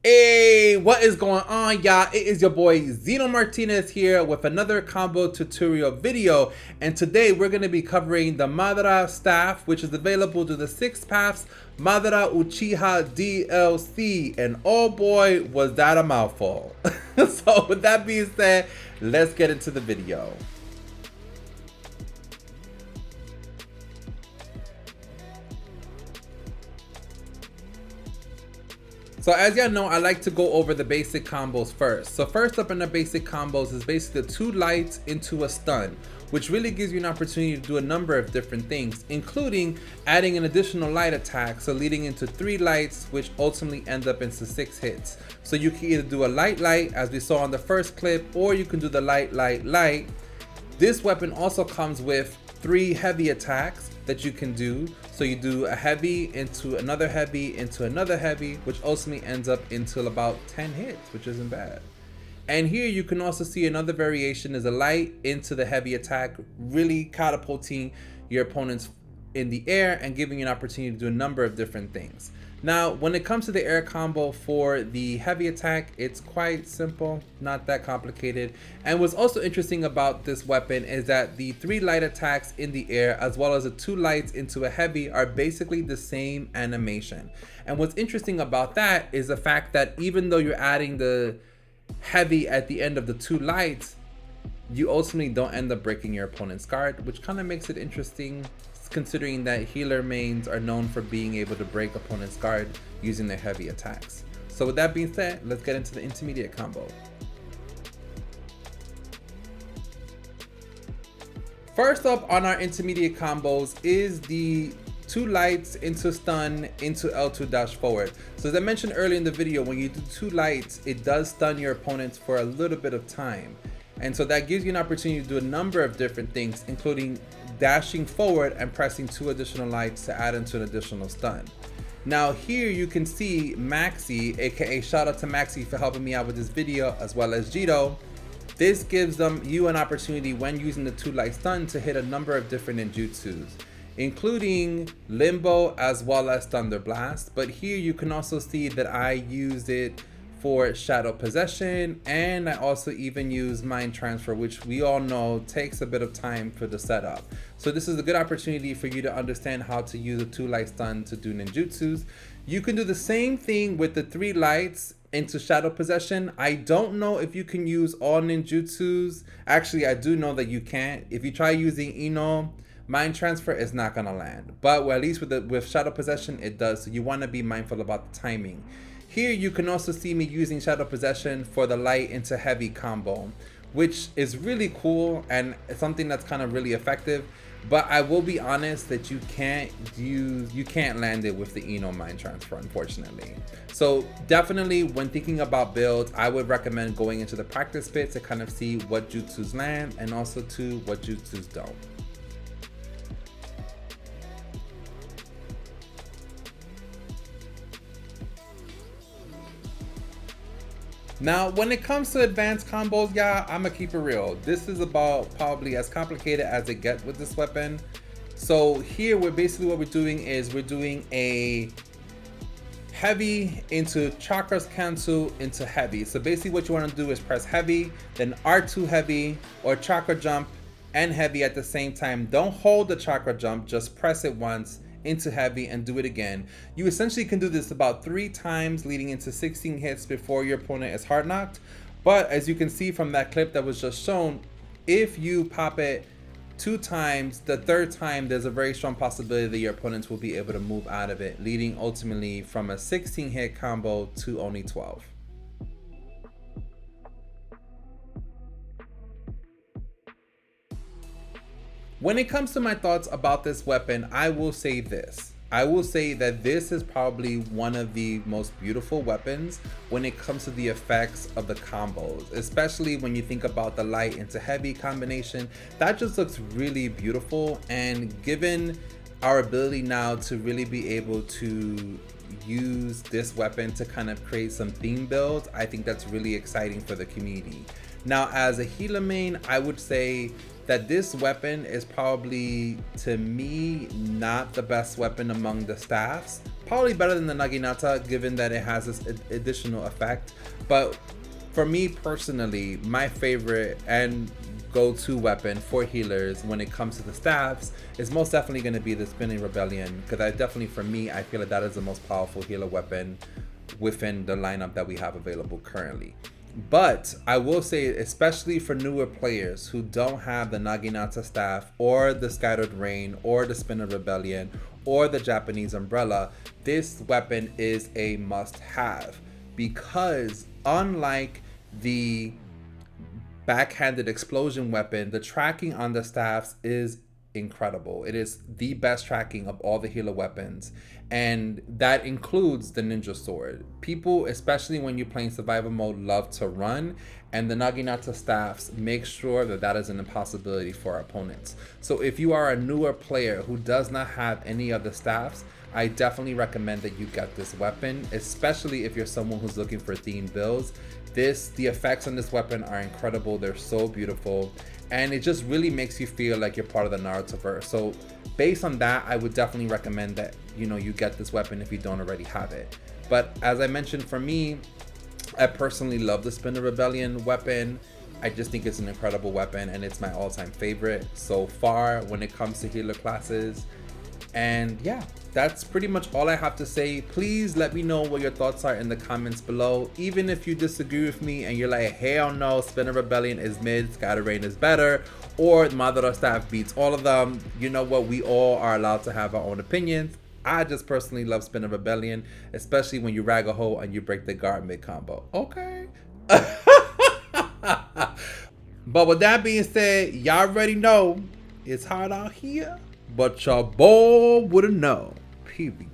Hey, what is going on, y'all? It is your boy Xeno Martinez here with another combo tutorial video, and today we're going to be covering the Madara staff, which is available to the 6 paths Madara Uchiha DLC, and oh boy was that a mouthful. So with that being said, let's get into the video. So as y'all know, I like to go over the basic combos first. So first up in the basic combos is basically 2 lights into a stun, which really gives you an opportunity to do a number of different things, including adding an additional light attack, so leading into 3 lights, which ultimately end up into 6 hits. So you can either do a light, as we saw on the first clip, or you can do the light. This weapon also comes with 3 heavy attacks that you can do. So you do a heavy into another heavy into another heavy, which ultimately ends up into about 10 hits, which isn't bad. And here you can also see another variation is a light into the heavy attack, really catapulting your opponents in the air and giving you an opportunity to do a number of different things. Now, when it comes to the air combo for the heavy attack, it's quite simple, not that complicated. And what's also interesting about this weapon is that the 3 light attacks in the air, as well as the 2 lights into a heavy, are basically the same animation. And what's interesting about that is the fact that even though you're adding the heavy at the end of the 2 lights, you ultimately don't end up breaking your opponent's guard, which kind of makes it interesting, considering that healer mains are known for being able to break opponent's guard using their heavy attacks. So with that being said, let's get into the intermediate combo. First up on our intermediate combos is the 2 lights into stun into L2 dash forward. So as I mentioned earlier in the video, when you do 2 lights, it does stun your opponents for a little bit of time. And so that gives you an opportunity to do a number of different things, including dashing forward and pressing 2 additional lights to add into an additional stun. Now here you can see Maxi, aka shout out to Maxi for helping me out with this video, as well as Jito. This gives you an opportunity when using the 2 light stun to hit a number of different ninjutsus, including Limbo as well as Thunder Blast. But here you can also see that I used it for Shadow Possession, and I also even use Mind Transfer, which we all know takes a bit of time for the setup. So this is a good opportunity for you to understand how to use a 2 light stun to do ninjutsus. You can do the same thing with the 3 lights into Shadow Possession. I don't know if you can use all ninjutsus. Actually, I do know that you can't. If you try using Xeno, Mind Transfer is not gonna land, but at least with Shadow Possession it does, so you want to be mindful about the timing. Here you can also see me using Shadow Possession for the light into heavy combo, which is really cool and something that's kind of really effective. But I will be honest that you can't land it with the Xeno Mind Transfer, unfortunately. So definitely when thinking about builds, I would recommend going into the practice pit to kind of see what jutsus land and also to what jutsus don't. Now, when it comes to advanced combos, y'all, I'ma keep it real. This is about probably as complicated as it gets with this weapon. So here, what we're doing is we're doing a heavy into chakras cancel into heavy. So basically what you want to do is press heavy, then R2 heavy, or chakra jump and heavy at the same time. Don't hold the chakra jump, just press it once into heavy and do it again. You essentially can do this about 3 times, leading into 16 hits before your opponent is hard knocked. But as you can see from that clip that was just shown, if you pop it 2 times, the 3rd time there's a very strong possibility that your opponents will be able to move out of it, leading ultimately from a 16 hit combo to only 12. When it comes to my thoughts about this weapon, I will say this. I will say that this is probably one of the most beautiful weapons when it comes to the effects of the combos, especially when you think about the light into heavy combination. That just looks really beautiful, and given our ability now to really be able to use this weapon to kind of create some theme builds, I think that's really exciting for the community. Now, as a healer main, I would say that this weapon is probably, to me, not the best weapon among the staffs. probably better than the Naginata, given that it has this additional effect. But for me personally, my favorite and go-to weapon for healers when it comes to the staffs is most definitely going to be the Spinning Rebellion, because for me, I feel like that is the most powerful healer weapon within the lineup that we have available currently. But I will say, especially for newer players who don't have the Naginata staff or the Scattered Rain or the Spinner Rebellion or the Japanese Umbrella, this weapon is a must-have, because unlike the backhanded explosion weapon, the tracking on the staffs is incredible. It is the best tracking of all the healer weapons, and that includes the ninja sword. People, especially when you're playing survival mode, love to run, and the Naginata staffs make sure that that is an impossibility for our opponents. So if you are a newer player who does not have any of the staffs, I definitely recommend that you get this weapon, especially if you're someone who's looking for themed builds. The effects on this weapon are incredible. They're so beautiful, and it just really makes you feel like you're part of the Narutoverse. So based on that, I would definitely recommend that, you know, you get this weapon if you don't already have it. But as I mentioned, for me, I personally love the Spinner Rebellion weapon. I just think it's an incredible weapon, and it's my all-time favorite so far when it comes to healer classes. And yeah, that's pretty much all I have to say. Please let me know what your thoughts are in the comments below. Even if you disagree with me and you're like, hell no, Spinner Rebellion is mid, Scattered Rain is better, or Madara staff beats all of them, you know what, we all are allowed to have our own opinions. I just personally love Spinner Rebellion, especially when you rag a hole and you break the guard mid combo. Okay. But with that being said, y'all already know it's hard out here, but your boy would've known. Period.